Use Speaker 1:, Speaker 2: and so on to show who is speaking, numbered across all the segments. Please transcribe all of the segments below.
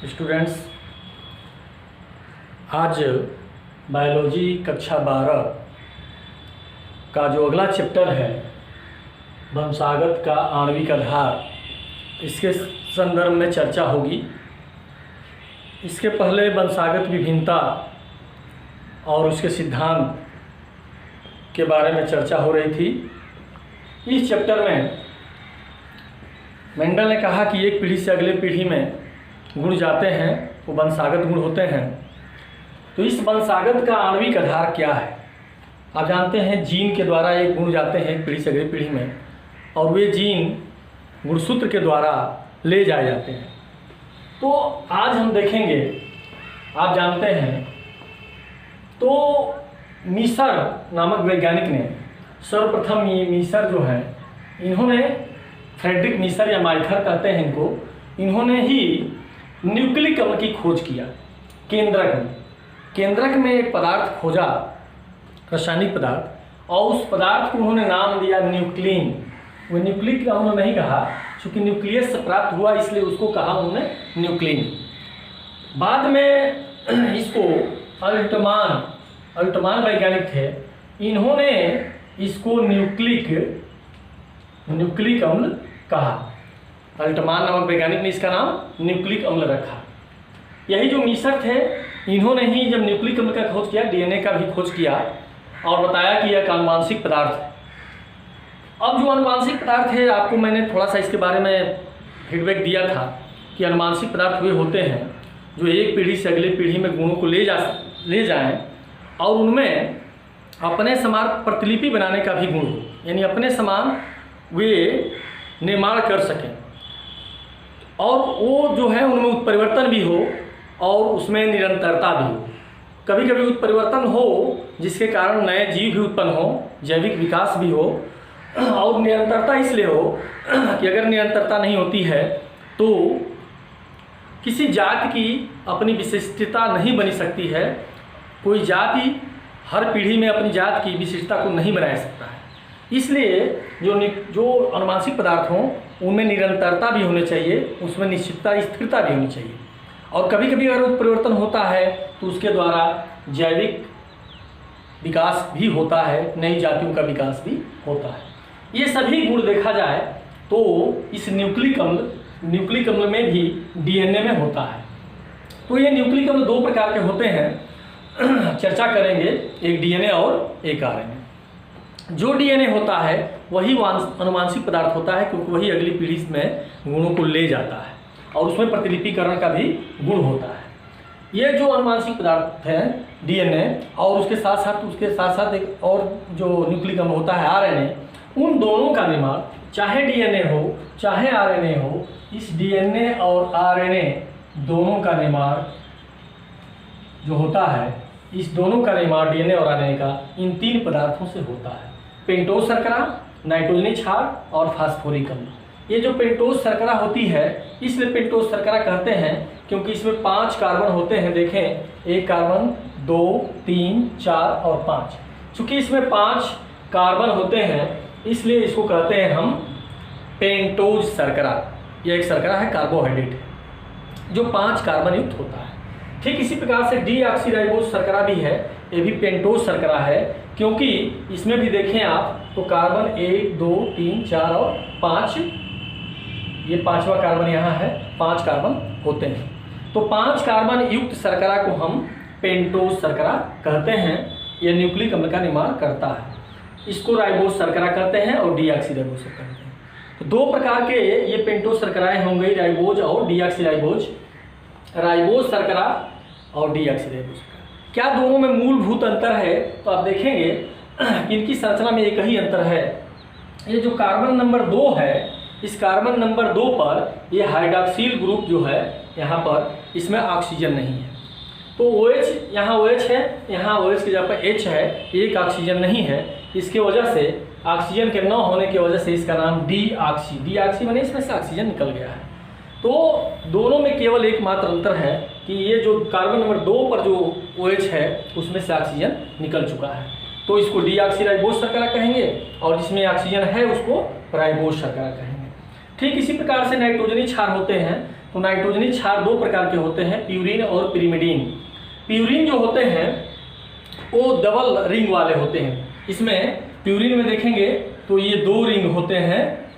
Speaker 1: Students, आज biology कक्षा 12 का जो अगला चैप्टर है वंशागत का आणविक आधार, इसके संदर्भ में चर्चा होगी। इसके पहले वंशागत विभिन्नता और उसके सिद्धांत के बारे में चर्चा हो रही थी। इस चैप्टर में मेंडल ने कहा कि एक पीढ़ी से अगले पीढ़ी में गुण जाते हैं, वो वंशागत गुण होते हैं। तो इस वंशागत का आणविक आधार क्या है? आप जानते हैं जीन के द्वारा एक गुण जाते हैं एक पीढ़ी से अगली पीढ़ी में, और वे जीन गुणसूत्र के द्वारा ले जाए जाते हैं। तो आज हम देखेंगे, आप जानते हैं, तो मीसर नामक वैज्ञानिक ने सर्वप्रथम ये मीसर जो है, इन्होंने फ्रेडरिक मीसर या माइथर कहते हैं इनको, इन्होंने ही न्यूक्लिक अम्ल की खोज किया। केंद्रक में एक पदार्थ खोजा, रासायनिक पदार्थ, और उस पदार्थ को उन्होंने नाम दिया न्यूक्लिन। वो न्यूक्लिक अम्ल नहीं कहा, चूँकि न्यूक्लियस से प्राप्त हुआ इसलिए उसको कहा उन्होंने न्यूक्लिन। बाद में इसको अल्टमान वैज्ञानिक थे, इन्होंने इसको न्यूक्लिक अम्ल कहा। अल्टमान नामक वैज्ञानिक ने इसका नाम न्यूक्लिक अम्ल रखा। यही जो मीसर थे, इन्होंने ही जब न्यूक्लिक अम्ल का खोज किया, डीएनए का भी खोज किया और बताया कि यह आनुवांशिक पदार्थ है। अब जो आनुवांशिक पदार्थ है, आपको मैंने थोड़ा सा इसके बारे में फीडबैक दिया था कि आनुवांशिक पदार्थ वे होते हैं जो एक पीढ़ी से अगले पीढ़ी में गुणों को ले जाएं और उनमें अपने समान प्रतिलिपि बनाने का भी गुण हो, यानी अपने समान वे निर्माण कर सकें, और वो जो है उनमें उत्परिवर्तन भी हो और उसमें निरंतरता भी हो। कभी कभी उत्परिवर्तन हो जिसके कारण नए जीव भी उत्पन्न हो, जैविक विकास भी हो, और निरंतरता इसलिए हो कि अगर निरंतरता नहीं होती है तो किसी जाति की अपनी विशिष्टता नहीं बनी सकती है। कोई जाति हर पीढ़ी में अपनी जात की विशिष्टता को नहीं बना सकता है। इसलिए जो आनुवांशिक पदार्थ हों उनमें निरंतरता भी होनी चाहिए, उसमें निश्चितता स्थिरता भी होनी चाहिए। और कभी कभी अगर उत्परिवर्तन होता है तो उसके द्वारा जैविक विकास भी होता है, नई जातियों का विकास भी होता है। ये सभी गुण देखा जाए तो इस न्यूक्लिक अम्ल में भी डीएनए में होता है। तो ये न्यूक्लिक अम्ल दो प्रकार के होते हैं, चर्चा करेंगे, एक डीएनए और एक आरएनए। जो डीएनए होता है वही आनुवांशिक पदार्थ होता है, क्योंकि वही अगली पीढ़ी में गुणों को ले जाता है और उसमें प्रतिलिपिकरण का भी गुण होता है। ये जो आनुवांशिक पदार्थ है डीएनए, और उसके साथ साथ एक और जो न्यूक्लिक अम्ल होता है आरएनए, उन दोनों का निर्माण, चाहे डीएनए हो चाहे आरएनए हो, इस डीएनए और आरएनए दोनों का निर्माण जो होता है, इस दोनों का निर्माण डीएनए और आरएनए का इन तीन पदार्थों से होता है: पेंटोज शर्करा, नाइट्रोजनी क्षार और फास्फोरिक अम्ल। ये जो पेंटोज शर्करा होती है, इसलिए पेंटोज शर्करा कहते हैं क्योंकि इसमें 5 कार्बन होते हैं। देखें, एक कार्बन, 2, 3, 4 और 5। चूँकि इसमें 5 कार्बन होते हैं इसलिए इसको कहते हैं हम पेंटोज शर्करा। यह एक शर्करा है, कार्बोहाइड्रेट है जो 5 कार्बन युक्त होता है। ठीक इसी प्रकार से डीऑक्सीराइबोज शर्करा भी है, ये भी पेंटोज शर्करा है, क्योंकि इसमें भी देखें आप तो कार्बन 1, 2, 3, 4 और 5, ये 5वां कार्बन यहाँ है, 5 कार्बन होते हैं। तो 5 कार्बन युक्त शर्करा को हम पेंटोज शर्करा कहते हैं। यह न्यूक्लिक अम्ल का निर्माण करता है। इसको राइबोज शर्करा कहते हैं और डीऑक्सीराइबोज कहते हैं। तो दो प्रकार के ये पेंटोज शर्कराएँ होंगी, राइबोज और डीऑक्सीराइबोज। राइबोज शर्करा और डीऑक्सीराइबोज शर्करा, क्या दोनों में मूलभूत अंतर है? तो आप देखेंगे कि इनकी संरचना में एक ही अंतर है। ये जो कार्बन नंबर 2 है, इस कार्बन नंबर 2 पर ये हाइड्रॉक्सिल ग्रुप जो है, यहाँ पर इसमें ऑक्सीजन नहीं है। तो OH, यहाँ OH है, यहाँ OH की जगह पर H है, एक ऑक्सीजन नहीं है। इसके वजह से ऑक्सीजन के न होने की वजह से इसका नाम डीऑक्सी माने इसमें से ऑक्सीजन निकल गया है। तो दोनों में केवल एकमात्र अंतर है कि ये जो कार्बन नंबर 2 पर जो OH है उसमें से ऑक्सीजन निकल चुका है, तो इसको डीऑक्सीराइबोज शर्करा कहेंगे, और जिसमें ऑक्सीजन है उसको राइबोज शर्करा कहेंगे। ठीक इसी प्रकार से नाइट्रोजनी क्षार होते हैं, तो नाइट्रोजनी क्षार दो प्रकार के होते हैं, प्यूरिन और पिरिमिडीन। प्यूरिन जो होते हैं वो डबल रिंग वाले होते हैं। इसमें प्यूरिन में देखेंगे तो ये 2 रिंग होते हैं,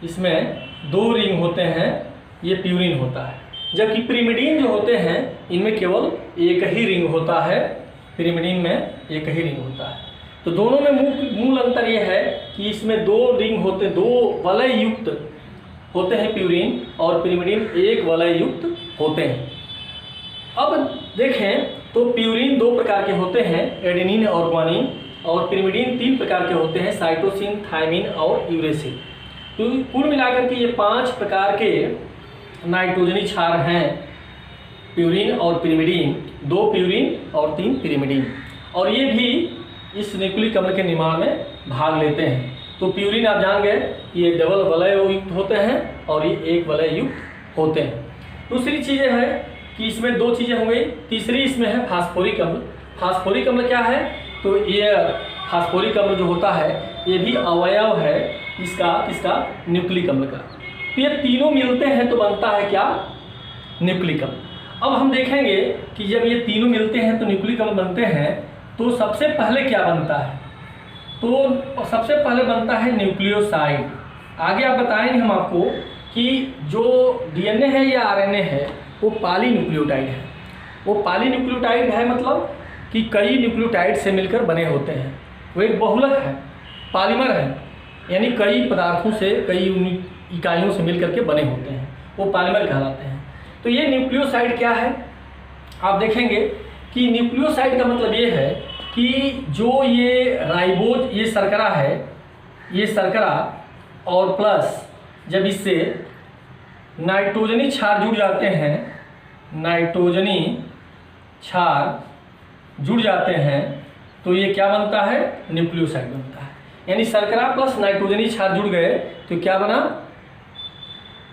Speaker 1: इसमें 2 रिंग होते हैं, ये प्यूरिन होता है। जबकि पिरिमिडीन जो होते हैं इनमें केवल एक ही रिंग होता है, पिरिमिडीन में एक ही रिंग होता है। तो दोनों में मूल अंतर यह है कि इसमें 2 रिंग होते, 2 वलय युक्त होते हैं प्यूरिन, और पिरिमिडीन 1 वलय युक्त होते हैं। अब देखें तो प्यूरिन 2 प्रकार के होते हैं, एडेनिन और ग्वानिन, और पिरिमिडीन 3 प्रकार के होते हैं, साइटोसिन, थायमिन और यूरेसिल। तो कुल मिलाकर के ये 5 प्रकार के नाइट्रोजनी क्षार हैं, प्यूरिन और पिरिमिडीन, 2 प्यूरिन और 3 पिरिमिडीन, और ये भी इस न्यूक्लिक अम्ल के निर्माण में भाग लेते हैं। तो प्यूरिन आप जान गए कि ये डबल वलय युक्त होते हैं और ये 1 वलय युक्त होते हैं। दूसरी चीज़ें है कि इसमें 2 चीज़ें हो गई। तीसरी इसमें है फास्फोरिक अम्ल। फास्फोरिक अम्ल क्या है? तो ये फास्फोरिक अम्ल जो होता है ये भी अवयव है किसका न्यूक्लिक अम्ल का। तो ये तीनों मिलते हैं तो बनता है क्या? न्यूक्लिक अम्ल। अब हम देखेंगे कि जब ये तीनों मिलते हैं तो न्यूक्लिक अम्ल बनते हैं, तो सबसे पहले क्या बनता है? तो सबसे पहले बनता है न्यूक्लियोसाइड। आगे आप बताएंगे हम आपको कि जो डीएनए है या आरएनए है वो पॉलीन्यूक्लियोटाइड है। वो पॉलीन्यूक्लियोटाइड है मतलब कि कई न्यूक्लियोटाइड से मिलकर बने होते हैं। वो एक बहुलक है, पॉलीमर है, यानी कई पदार्थों से, कई इकाइयों से मिलकर के बने होते हैं, वो पॉलीमर कहलाते हैं। तो ये न्यूक्लियोसाइड क्या है? आप देखेंगे कि न्यूक्लियोसाइड का मतलब ये है कि जो ये राइबोज, ये शर्करा है, ये शर्करा और प्लस जब इससे नाइट्रोजनी क्षार जुड़ जाते हैं, नाइट्रोजनी क्षार जुड़ जाते हैं, तो ये क्या बनता है? न्यूक्लियोसाइड बनता है। यानी शर्करा प्लस नाइट्रोजनी क्षार जुड़ गए तो क्या बना?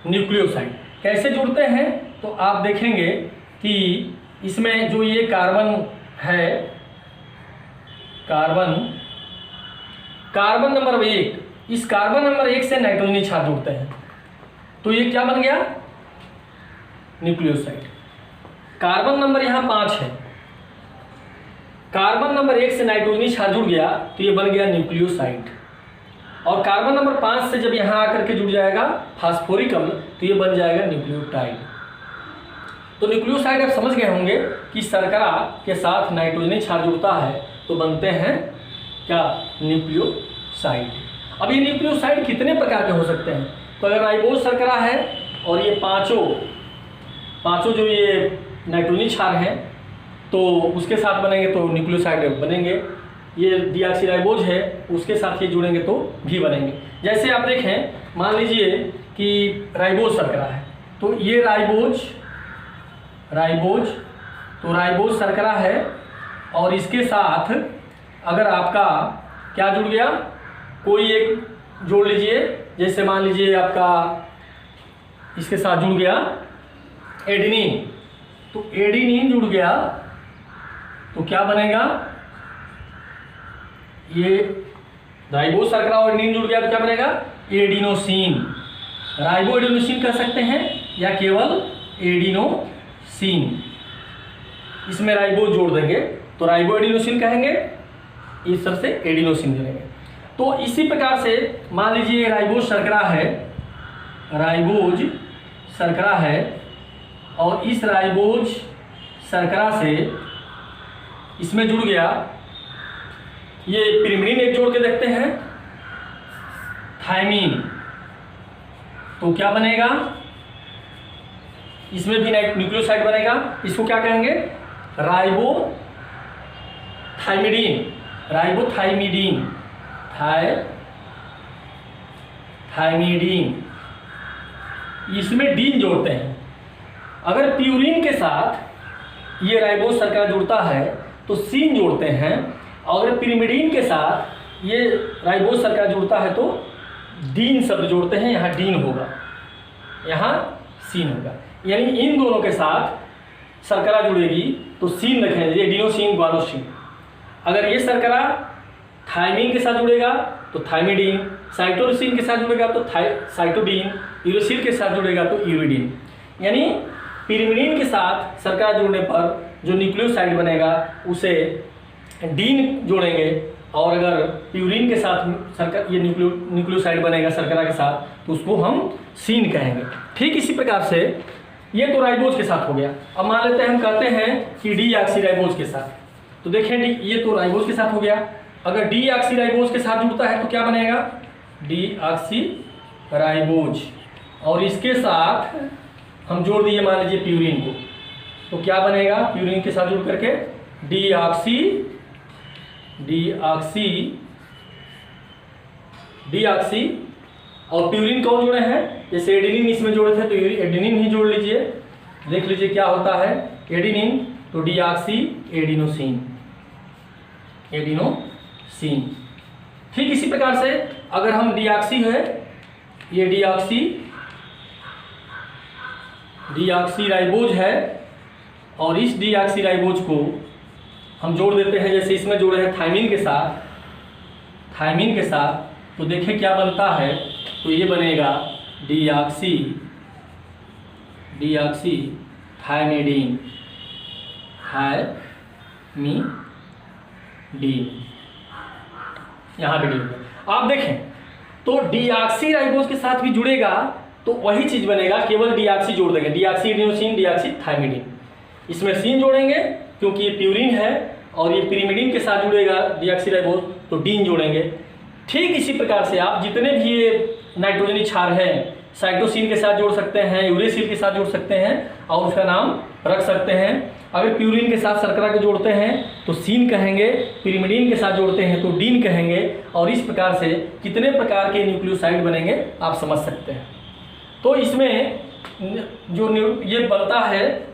Speaker 1: न्यूक्लियोसाइड। कैसे जुड़ते हैं? तो आप देखेंगे कि इसमें जो ये कार्बन है, कार्बन नंबर 1, इस कार्बन नंबर 1 से नाइट्रोजनी क्षार जुड़ते हैं, तो ये क्या बन गया? न्यूक्लियोसाइड। कार्बन नंबर यहाँ 5 है, कार्बन नंबर 1 से नाइट्रोजनी क्षार जुड़ गया तो ये बन गया न्यूक्लियोसाइड। और कार्बन नंबर 5 से जब यहाँ आकर के जुड़ जाएगा फास्फोरिक अम्ल तो ये बन जाएगा न्यूक्लियोटाइड। तो न्यूक्लियोसाइड आप समझ गए होंगे कि शर्करा के साथ नाइट्रोजनी क्षार जुड़ता है तो बनते हैं क्या? न्यूक्लियोसाइड। अब ये न्यूक्लियोसाइड कितने प्रकार के हो सकते हैं? तो अगर राइबोज शर्करा है और ये पांचों जो ये नाइट्रोजनी क्षार हैं तो उसके साथ बनेंगे तो न्यूक्लियोसाइड बनेंगे। ये डीऑक्सीराइबोज है उसके साथ ये जुड़ेंगे तो भी बनेंगे। जैसे आप देखें, मान लीजिए कि राइबोज शर्करा है तो ये राइबोज तो राइबोज शर्करा है और इसके साथ अगर आपका क्या जुड़ गया, कोई एक जोड़ लीजिए, जैसे मान लीजिए आपका इसके साथ जुड़ गया एडेनिन, तो एडेनिन जुड़ गया तो क्या बनेगा? ये राइबोज शर्करा और एडेनिन जुड़ गया तो क्या बनेगा? एडिनोसिन। राइबो एडिनोसिन कह सकते हैं या केवल एडिनोसिन। इसमें राइबोज जोड़ देंगे तो राइबो एडिनोसिन कहेंगे, इस तरह से एडिनोसिन करेंगे। तो इसी प्रकार से मान लीजिए राइबोज शर्करा है और इस राइबोज शर्करा से इसमें जुड़ गया, ये पिरिमिडीन एक जोड़ के देखते हैं, थायमीन, तो क्या बनेगा? इसमें भी न्यूक्लियोसाइड बनेगा। इसको क्या कहेंगे? थायमीडीन। इसमें डीन जोड़ते हैं। अगर प्यूरिन के साथ ये राइबोज शर्करा जुड़ता है तो सीन जोड़ते हैं, और अगर पिरिमिडीन के साथ ये राइबोज शर्करा जुड़ता है तो डीन शब्द जोड़ते हैं, यहाँ डीन होगा, यहाँ सीन होगा। यानी इन दोनों के साथ शर्करा जुड़ेगी तो सीन रखेंगे, एडिनोसिन, ग्वानोसिन। अगर ये शर्करा थायमीन के साथ जुड़ेगा तो थायमिडीन, साइटोसिन के साथ जुड़ेगा तो साइटोडीन, यूरेसिल के साथ जुड़ेगा तो यूरिडीन। यानी पिरिमिडीन के साथ शर्करा जोड़ने पर जो न्यूक्लियोसाइड बनेगा उसे डीन जोड़ेंगे, और अगर प्यूरिन के साथ ये न्यूक्लियोसाइड बनेगा शर्करा के साथ तो उसको हम सीन कहेंगे। ठीक इसी प्रकार से ये तो राइबोज के साथ हो गया। अब मान लेते हैं हम कहते हैं कि डीऑक्सीराइबोज के साथ, तो देखें ये तो राइबोज के साथ हो गया। अगर डीऑक्सीराइबोज के साथ जुड़ता है तो क्या बनेगा, डीऑक्सीराइबोज, और इसके साथ हम जोड़ दिए मान लीजिए प्यूरिन को, तो क्या बनेगा, प्यूरिन के साथ जुड़ करके डीऑक्सी और प्यूरिन कौन जुड़े हैं, जैसे एडेनिन इसमें जोड़े थे तो एडेनिन ही जोड़ लीजिए, देख लीजिए क्या होता है एडेनिन, तो डीऑक्सी एडिनोसिन। ठीक इसी प्रकार से अगर हम डीऑक्सी है, ये डीऑक्सीराइबोज है, और इस डीऑक्सीराइबोज को हम जोड़ देते हैं, जैसे इसमें जोड़े हैं थायमिन के साथ, तो देखें क्या बनता है, तो ये बनेगा डीऑक्सी थायमिडीन, यहाँ पे डी। आप देखें तो डीऑक्सीराइबोज के साथ भी जुड़ेगा तो वही चीज बनेगा, केवल डीऑक्सी जोड़ देंगे, डीऑक्सी एडिनोसिन, डीऑक्सी थायमिडीन, इसमें सीन जोड़ेंगे क्योंकि ये प्यूरिन है, और ये पिरिमिडीन के साथ जुड़ेगा डीऑक्सीराइबोज तो डीन जोड़ेंगे। ठीक इसी प्रकार से आप जितने भी ये नाइट्रोजनी क्षार हैं, साइटोसिन के साथ जोड़ सकते हैं, यूरेसिल के साथ जोड़ सकते हैं और उसका नाम रख सकते हैं। अगर प्यूरिन के साथ शर्करा को जोड़ते हैं तो सीन कहेंगे, पिरिमिडीन के साथ जोड़ते हैं तो डीन कहेंगे, और इस प्रकार से कितने प्रकार के न्यूक्लियोसाइड बनेंगे आप समझ सकते हैं। तो इसमें जो ये बनता है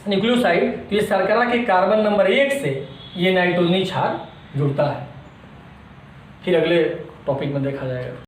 Speaker 1: न्यूक्लियोसाइड, तो ये शर्करा के कार्बन नंबर 1 से ये नाइट्रोजनी क्षार जुड़ता है। फिर अगले टॉपिक में देखा जाएगा।